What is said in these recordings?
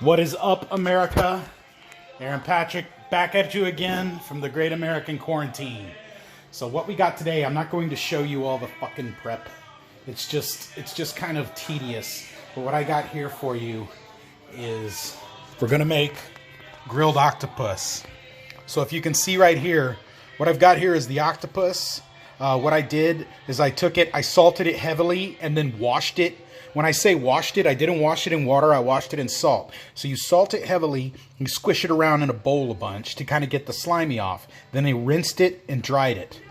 What is up, America? Aaron Patrick back at you again from the Great American Quarantine. So what we got today, I'm not going to show you all the fucking prep. It's just kind of tedious. But what I got here for you is we're gonna make grilled octopus. So if you can see right here, what I've got here is the octopus. What I did is I took it, I salted it heavily, and then washed it. When I say washed it, I didn't wash it in water, I washed it in salt. So you salt it heavily, you squish it around in a bowl a bunch to kind of get the slimy off. Then I rinsed it and dried it.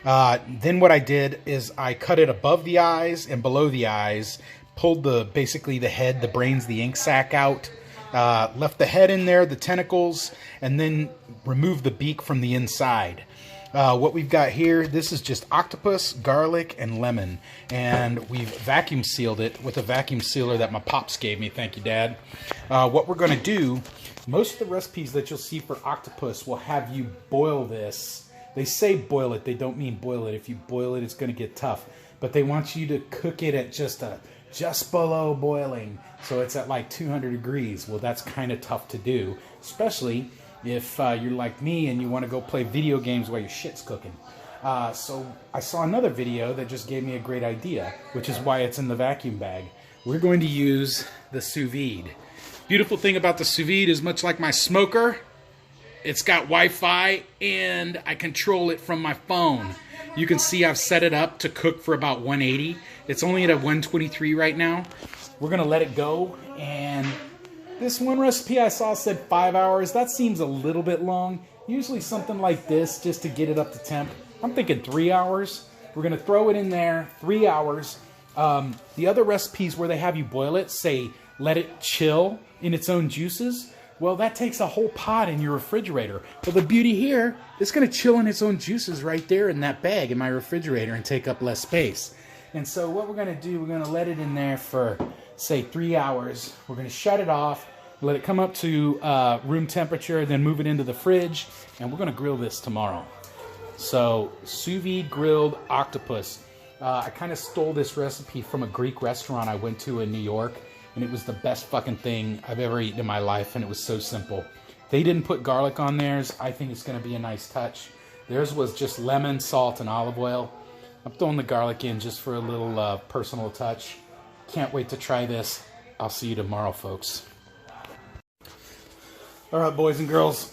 Then what I did is I cut it above the eyes and below the eyes, pulled basically the head, the brains, the ink sac out, left the head in there, the tentacles, and then removed the beak from the inside. What we've got here, this is just octopus, garlic, and lemon. And we've vacuum sealed it with a vacuum sealer that my pops gave me. Thank you, Dad. What we're going to do, most of the recipes that you'll see for octopus will have you boil this. They say boil it. They don't mean boil it. If you boil it, it's going to get tough. But they want you to cook it at just below boiling. So it's at like 200 degrees. Well, that's kind of tough to do, especially if you're like me and you want to go play video games while your shit's cooking. So I saw another video that just gave me a great idea, which is why it's in the vacuum bag. We're going to use the Sous Vide. Beautiful thing about the Sous Vide is, much like my smoker, it's got Wi-Fi and I control it from my phone. You can see I've set it up to cook for about 180. It's only at a 123 right now. We're gonna let it go, and this one recipe I saw said 5 hours. That seems a little bit long. Usually something like this, just to get it up to temp, I'm thinking 3 hours. We're gonna throw it in there, 3 hours. The other recipes where they have you boil it say let it chill in its own juices. Well, that takes a whole pot in your refrigerator. But the beauty here, it's gonna chill in its own juices right there in that bag in my refrigerator and take up less space. And so what we're gonna do, we're gonna let it in there for, say, 3 hours. We're gonna shut it off, let it come up to room temperature, then move it into the fridge, and we're gonna grill this tomorrow. So, sous vide grilled octopus. I kind of stole this recipe from a Greek restaurant I went to in New York, and it was the best fucking thing I've ever eaten in my life, and it was so simple. They didn't put garlic on theirs. I think it's gonna be a nice touch. Theirs was just lemon, salt, and olive oil. I'm throwing the garlic in just for a little personal touch. Can't wait to try this. I'll see you tomorrow, folks. All right, boys and girls,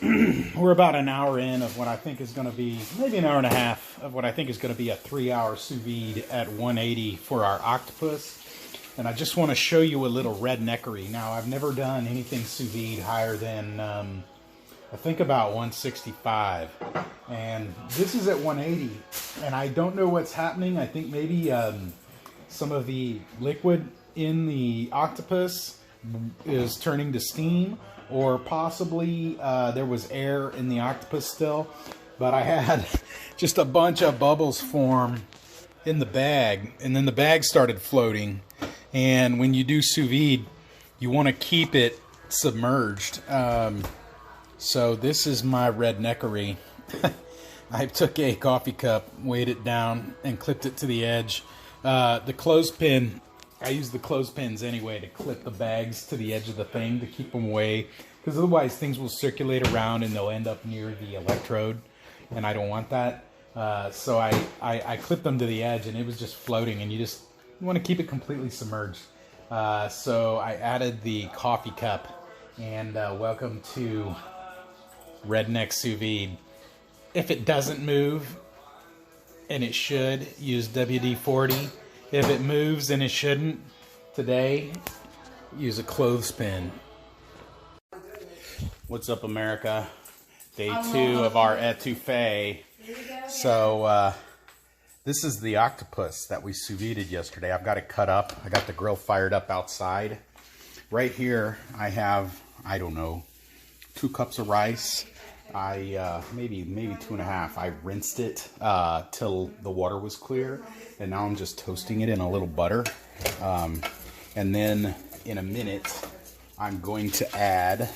we're about an hour in of what I think is going to be, maybe an hour and a half, of what I think is going to be a 3-hour sous vide at 180 for our octopus. And I just want to show you a little redneckery. Now, I've never done anything sous vide higher than, I think about 165. And this is at 180. And I don't know what's happening. I think maybe some of the liquid in the octopus is turning to steam. Or possibly there was air in the octopus still. But I had just a bunch of bubbles form in the bag. And then the bag started floating. And when you do sous vide, you want to keep it submerged. So this is my redneckery. I took a coffee cup, weighed it down, and clipped it to the edge. The clothespin, I use the clothespins anyway to clip the bags to the edge of the thing to keep them away, because otherwise things will circulate around and they'll end up near the electrode, and I don't want that. So I clipped them to the edge, and it was just floating, and you want to keep it completely submerged. So I added the coffee cup, and welcome to Redneck Sous Vide. If it doesn't move, and it should, use WD-40. If it moves and it shouldn't, today, use a clothespin. What's up, America? Day 2 of our etouffee. So, this is the octopus that we sous vide'd yesterday. I've got it cut up. I got the grill fired up outside. Right here, I have, I don't know, 2 cups of rice. Maybe 2.5. I rinsed it till the water was clear, and now I'm just toasting it in a little butter. And then in a minute, I'm going to add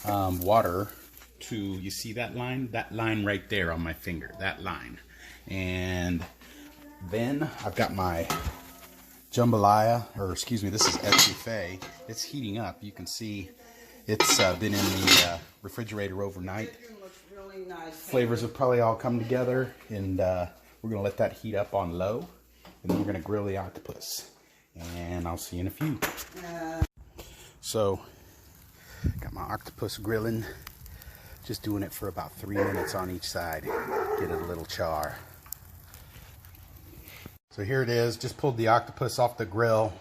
water to, you see that line? That line right there on my finger, that line. And then I've got my jambalaya, or excuse me, this is etouffee. It's heating up. You can see It's been in the refrigerator overnight. Looks really nice. Flavors have probably all come together, and we're going to let that heat up on low, and then we're going to grill the octopus. And I'll see you in a few. So, got my octopus grilling. Just doing it for about 3 minutes on each side. Get it a little char. So here it is. Just pulled the octopus off the grill.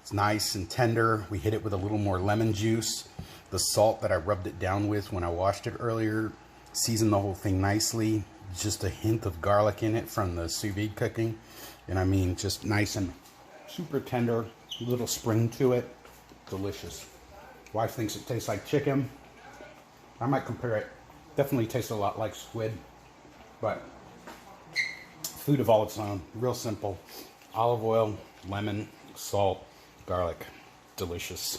It's nice and tender. We hit it with a little more lemon juice. The salt that I rubbed it down with when I washed it earlier seasoned the whole thing nicely. Just a hint of garlic in it from the sous vide cooking. And I mean, just nice and super tender. A little spring to it. Delicious. Wife thinks it tastes like chicken. I might compare it. Definitely tastes a lot like squid. But food of all its own. Real simple. Olive oil, lemon, salt, garlic. Delicious.